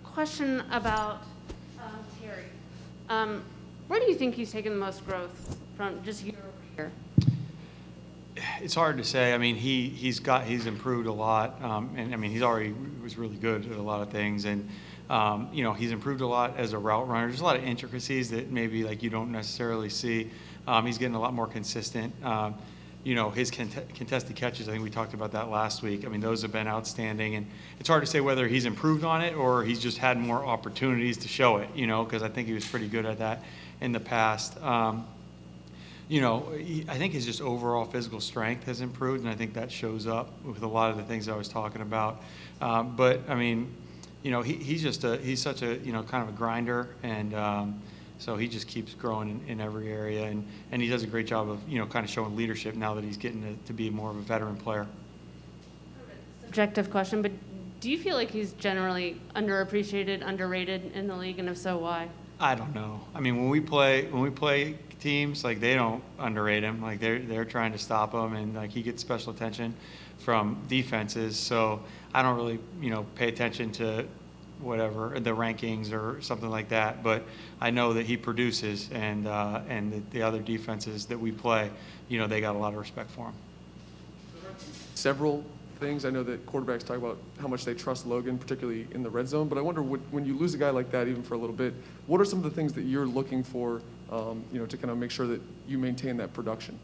Question about Terry. Where do you think he's taken the most growth from just year over year? It's hard to say. I mean, he's improved a lot, and I mean he's already was really good at a lot of things, and he's improved a lot as a route runner. There's a lot of intricacies that maybe like you don't necessarily see. He's getting a lot more consistent. His contested catches, I think we talked about that last week. I mean, those have been outstanding, and it's hard to say whether he's improved on it or he's just had more opportunities to show it. Because I think he was pretty good at that in the past. I think his just overall physical strength has improved, and I think that shows up with a lot of the things I was talking about. But I mean, he's such a kind of a grinder, and so he just keeps growing in every area, and he does a great job of kind of showing leadership now that he's getting to be more of a veteran player. Subjective question, but do you feel like he's generally underappreciated, underrated in the league, and if so, why? I don't know. I mean, when we play teams, like they don't underrate him. Like they're trying to stop him, and like he gets special attention from defenses. So I don't really pay attention to whatever the rankings or something like that. But I know that he produces, and the other defenses that we play, they got a lot of respect for him. Several things. I know that quarterbacks talk about how much they trust Logan, particularly in the red zone. But I wonder, when you lose a guy like that, even for a little bit, what are some of the things that you're looking for, to kind of make sure that you maintain that production?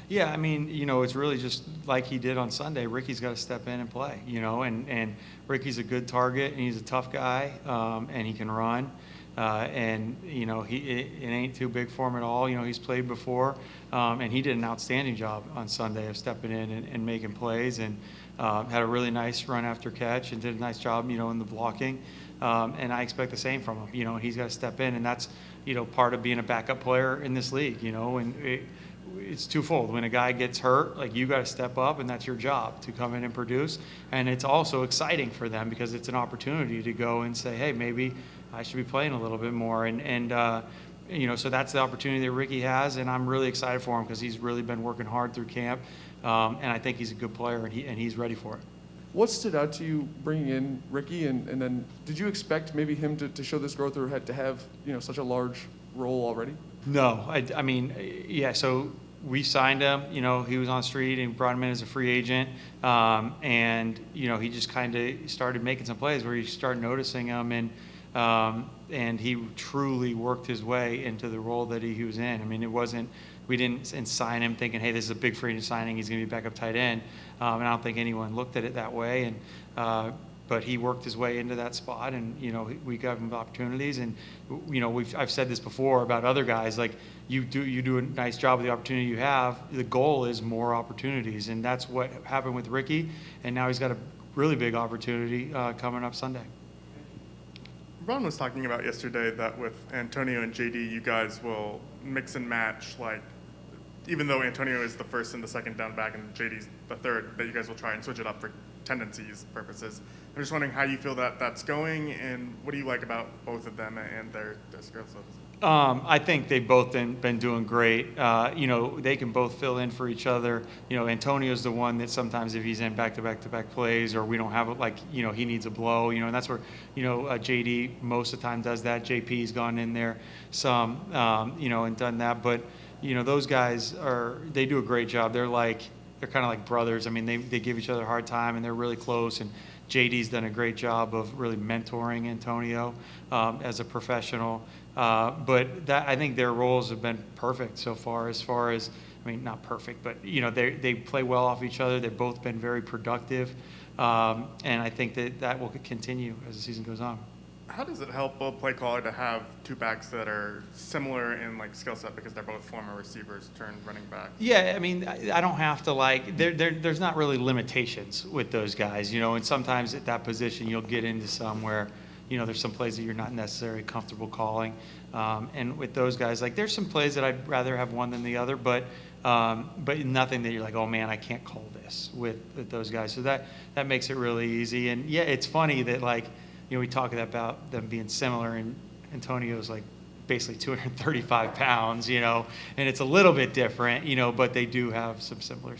Yeah, I mean, it's really just like he did on Sunday. Ricky's got to step in and play, and Ricky's a good target, and he's a tough guy, and he can run. And it ain't too big for him at all. He's played before, and he did an outstanding job on Sunday of stepping in and making plays, and had a really nice run after catch, and did a nice job, in the blocking. And I expect the same from him. And he's got to step in, and that's part of being a backup player in this league. And it's twofold. When a guy gets hurt, like you got to step up, and that's your job to come in and produce. And it's also exciting for them because it's an opportunity to go and say, hey, maybe I should be playing a little bit more. So that's the opportunity that Ricky has, and I'm really excited for him because he's really been working hard through camp, and I think he's a good player, and he's ready for it. What stood out to you bringing in Ricky, and then did you expect maybe him to show this growth or had to have such a large role already? No, I mean, yeah. So we signed him. He was on the street and brought him in as a free agent, and he just kind of started making some plays where you start noticing him, and he truly worked his way into the role that he was in. I mean, we didn't sign him thinking, hey, this is a big free agent signing, he's going to be backup tight end, and I don't think anyone looked at it that way. But he worked his way into that spot, and we gave him opportunities. And I've said this before about other guys, like you do a nice job with the opportunity you have. The goal is more opportunities, and that's what happened with Ricky. And now he's got a really big opportunity coming up Sunday. Ron was talking about yesterday that with Antonio and JD, you guys will mix and match, like even though Antonio is the first and the second down back and JD's the third, that you guys will try and switch it up for tendencies purposes. I'm just wondering how you feel that that's going, and what do you like about both of them and their skill sets? I think they've both been doing great. They can both fill in for each other. Antonio's the one that sometimes if he's in back-to-back plays, or we don't have it, he needs a blow, and that's where, JD most of the time does that. JP's gone in there some, and done that. But, those guys they do a great job. They're kind of like brothers. I mean, they give each other a hard time, and they're really close. And JD's done a great job of really mentoring Antonio as a professional. But I think their roles have been perfect so far. I mean, not perfect, but they play well off each other. They've both been very productive, and I think that will continue as the season goes on. How does it help a play caller to have two backs that are similar in skill set because they're both former receivers turned running back? Yeah, I mean, I don't have to there's not really limitations with those guys, and sometimes at that position you'll get into some where there's some plays that you're not necessarily comfortable calling, and with those guys, there's some plays that I'd rather have one than the other, but nothing that you're like, oh man, I can't call this with those guys. So that makes it really easy. And yeah, it's funny that we talk about them being similar, and Antonio's basically 235 pounds, and it's a little bit different, but they do have some similar,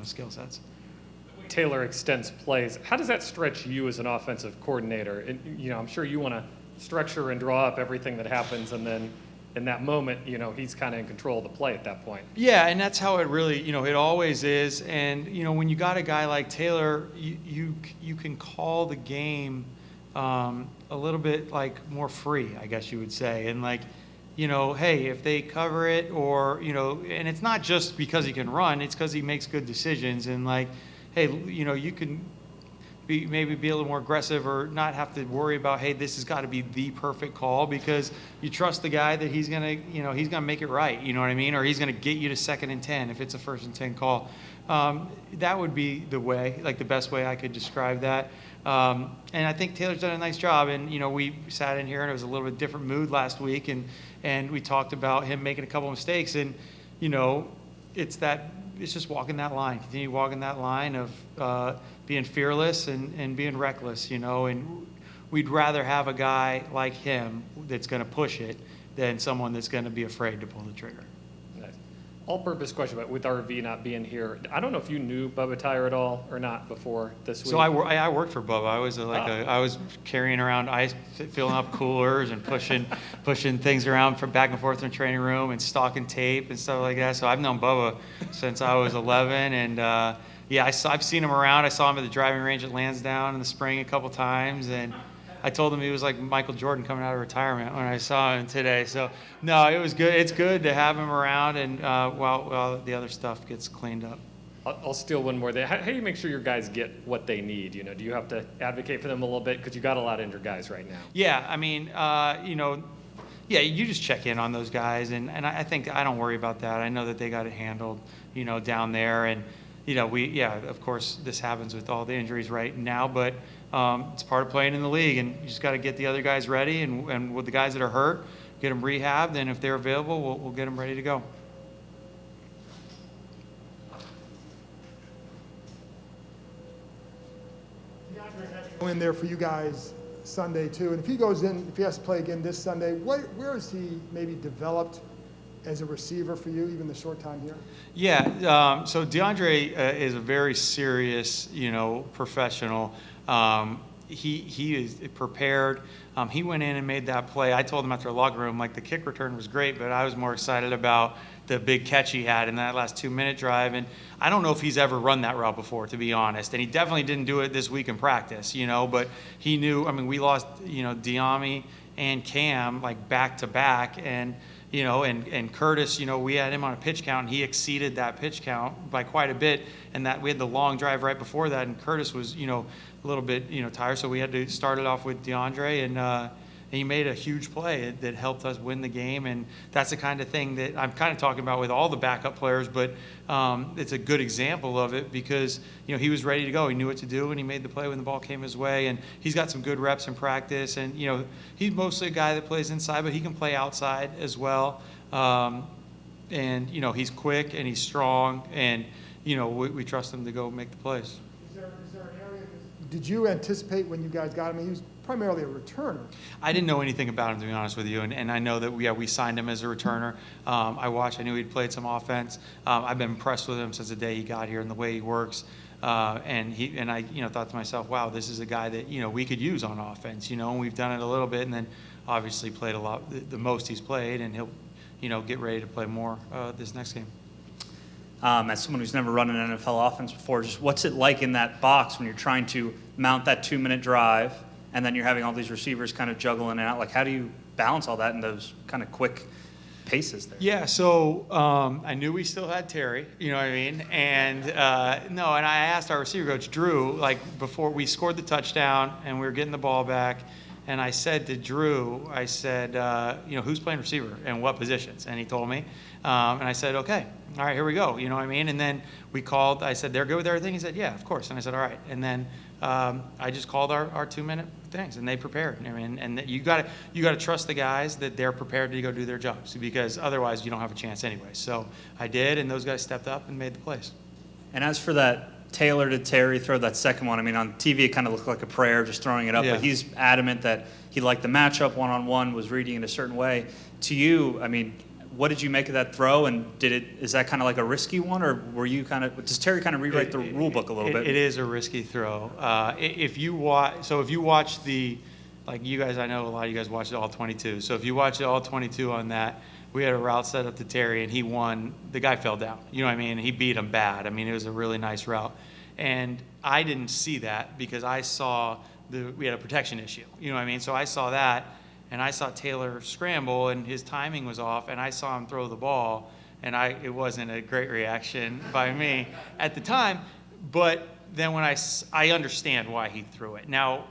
skill sets. The way Taylor extends plays, how does that stretch you as an offensive coordinator? And, I'm sure you want to structure and draw up everything that happens, and then in that moment, he's kind of in control of the play at that point. Yeah, and that's how it really, it always is. And, when you got a guy like Taylor, you can call the game a little bit like more free, I guess you would say. And like, hey, if they cover it or, and it's not just because he can run, it's because he makes good decisions. And like, hey, you can maybe be a little more aggressive or not have to worry about, hey, this has got to be the perfect call, because you trust the guy that he's going to, he's going to make it right. You know what I mean? Or he's going to get you to 2nd and 10 if it's a 1st and 10 call. That would be the way, like the best way I could describe that. And I think Taylor's done a nice job. And, we sat in here and it was a little bit different mood last week. And we talked about him making a couple of mistakes. And, it's just walking that line, continue walking that line of being fearless and being reckless, and we'd rather have a guy like him that's going to push it than someone that's going to be afraid to pull the trigger. Nice. All-purpose question, but with RV not being here, I don't know if you knew Bubba Tyre at all or not before this week. So I worked for Bubba. I was I was carrying around ice, filling up coolers and pushing things around from back and forth in the training room and stocking tape and stuff like that. So I've known Bubba since I was 11, and I've seen him around. I saw him at the driving range at Lansdowne in the spring a couple times, and I told him he was like Michael Jordan coming out of retirement when I saw him today. So, no, it was good. It's good to have him around, and while the other stuff gets cleaned up. I'll steal one more there. How do you make sure your guys get what they need? Do you have to advocate for them a little bit? Because you got a lot of injured guys right now. Yeah, I mean, you just check in on those guys, and I think I don't worry about that. I know that they got it handled, down there, and of course, this happens with all the injuries right now, but it's part of playing in the league, and you just got to get the other guys ready, and with the guys that are hurt, get them rehabbed, and if they're available, we'll get them ready to go. DeAndre had to go in there for you guys Sunday too, and if he goes in, if he has to play again this Sunday, where is he maybe developed as a receiver for you, even the short time here? Yeah, so DeAndre is a very serious, professional. He is prepared. He went in and made that play. I told him after the locker room, like, the kick return was great, but I was more excited about the big catch he had in that last 2-minute drive. And I don't know if he's ever run that route before, to be honest. And he definitely didn't do it this week in practice, but he knew. I mean, we lost, Diami and Cam, like, back to back, and and Curtis, we had him on a pitch count, and he exceeded that pitch count by quite a bit. And that we had the long drive right before that, and Curtis was, a little bit, tired, so we had to start it off with DeAndre, and he made a huge play that helped us win the game. And that's the kind of thing that I'm kind of talking about with all the backup players, but it's a good example of it because, he was ready to go. He knew what to do, and he made the play when the ball came his way. And he's got some good reps in practice. And, he's mostly a guy that plays inside, but he can play outside as well. And, he's quick and he's strong, and, we trust him to go make the plays. Is there an area, did you anticipate when you guys got him? He was primarily a returner. I didn't know anything about him, to be honest with you, and I know that we signed him as a returner. I knew he'd played some offense. I've been impressed with him since the day he got here and the way he works. And I thought to myself, wow, this is a guy that we could use on offense. And we've done it a little bit, and then obviously played a lot, the most he's played, and he'll get ready to play more this next game. As someone who's never run an NFL offense before, just what's it like in that box when you're trying to mount that 2-minute drive and then you're having all these receivers kind of juggling in and out? Like, how do you balance all that in those kind of quick paces there? Yeah, so I knew we still had Terry, you know what I mean? And and I asked our receiver coach, Drew, like before we scored the touchdown and we were getting the ball back, and I said to Drew, who's playing receiver and what positions? And he told me. And I said, okay, all right, here we go. You know what I mean? And then we called. I said, they're good with everything? He said, yeah, of course. And I said, all right. And then I just called our 2-minute things, and they prepared. I mean, and you got to trust the guys that they're prepared to go do their jobs, because otherwise you don't have a chance anyway. So I did, and those guys stepped up and made the plays. And as for that Taylor to Terry throw, that second one, I mean, on TV it kind of looked like a prayer, just throwing it up. Yeah. But he's adamant that he liked the matchup one-on-one, was reading it a certain way. To you, I mean, what did you make of that throw? And is that kind of like a risky one, or does Terry kind of rewrite the rule book a little bit? It is a risky throw. If you watch like you guys, I know a lot of you guys watched all 22. So if you watch all 22 on that, we had a route set up to Terry, and he won. The guy fell down. You know what I mean? He beat him bad. I mean, it was a really nice route. And I didn't see that because I saw we had a protection issue. You know what I mean? So I saw that, and I saw Taylor scramble, and his timing was off, and I saw him throw the ball, and it wasn't a great reaction by me at the time. But then when I understand why he threw it. Now,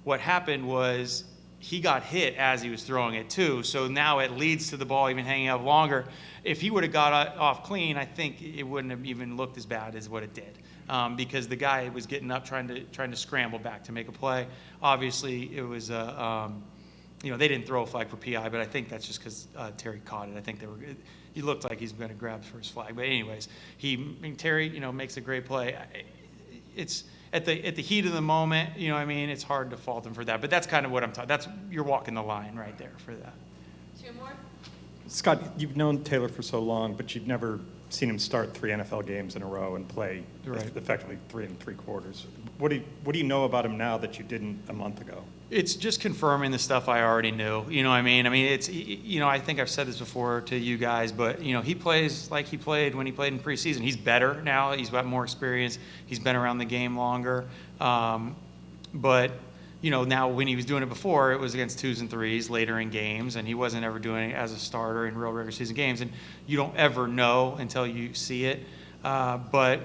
what happened was he got hit as he was throwing it too, so now it leads to the ball even hanging out longer. If he would have got off clean, I think it wouldn't have even looked as bad as what it did, because the guy was getting up trying to scramble back to make a play. Obviously, it was they didn't throw a flag for PI, but I think that's just because Terry caught it. I think he looked like he's going to grab for his flag. But anyways, Terry makes a great play. It's at the heat of the moment, you know what I mean? It's hard to fault him for that. But that's kind of what I'm talking. You're walking the line right there for that. Two more? Scott, you've known Taylor for so long, but you've never seen him start 3 NFL games in a row and play effectively 3 3/4. What do you know about him now that you didn't a month ago? It's just confirming the stuff I already knew. You know what I mean? I mean, it's, I think I've said this before to you guys, but, he plays like he played when he played in preseason. He's better now. He's got more experience. He's been around the game longer. But, now when he was doing it before, it was against 2s and 3s later in games, and he wasn't ever doing it as a starter in real regular season games. And you don't ever know until you see it. But,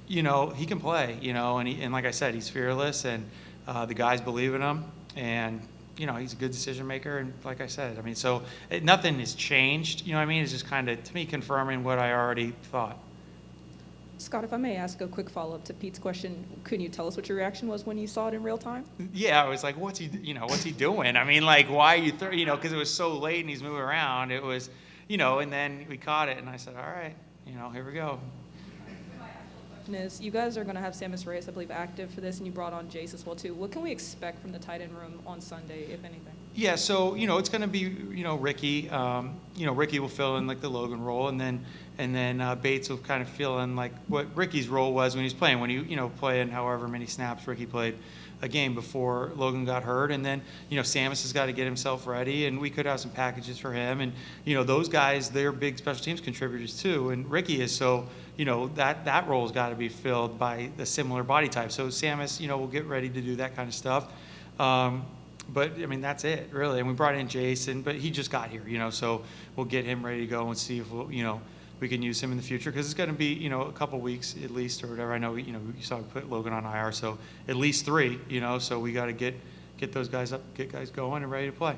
he can play, and like I said, he's fearless, and the guys believe in him. And, he's a good decision maker. And like I said, I mean, so nothing has changed. You know what I mean? It's just kind of, to me, confirming what I already thought. Scott, if I may ask a quick follow-up to Pete's question, can you tell us what your reaction was when you saw it in real time? Yeah, I was like, what's he doing? I mean, like, why are you, because it was so late and he's moving around. It was, and then we caught it. And I said, all right, here we go. Is you guys are going to have Sammis Reyes, I believe, active for this, and you brought on Jace as well too. What can we expect from the tight end room on Sunday, if anything? Yeah, so it's going to be Ricky. Ricky will fill in like the Logan role, and then Bates will kind of fill in like what Ricky's role was when he was playing. When he playing however many snaps Ricky played a game before Logan got hurt, and then Sammis has got to get himself ready, and we could have some packages for him, and those guys, they're big special teams contributors too, and Ricky is, so that role's got to be filled by a similar body type. So Sammis will get ready to do that kind of stuff, but I mean that's it really. And we brought in Jason, but he just got here, so we'll get him ready to go and see if we can use him in the future, because it's going to be a couple weeks at least or whatever. I know you saw we put Logan on IR, so at least 3, so we got to get those guys up, get guys going and ready to play.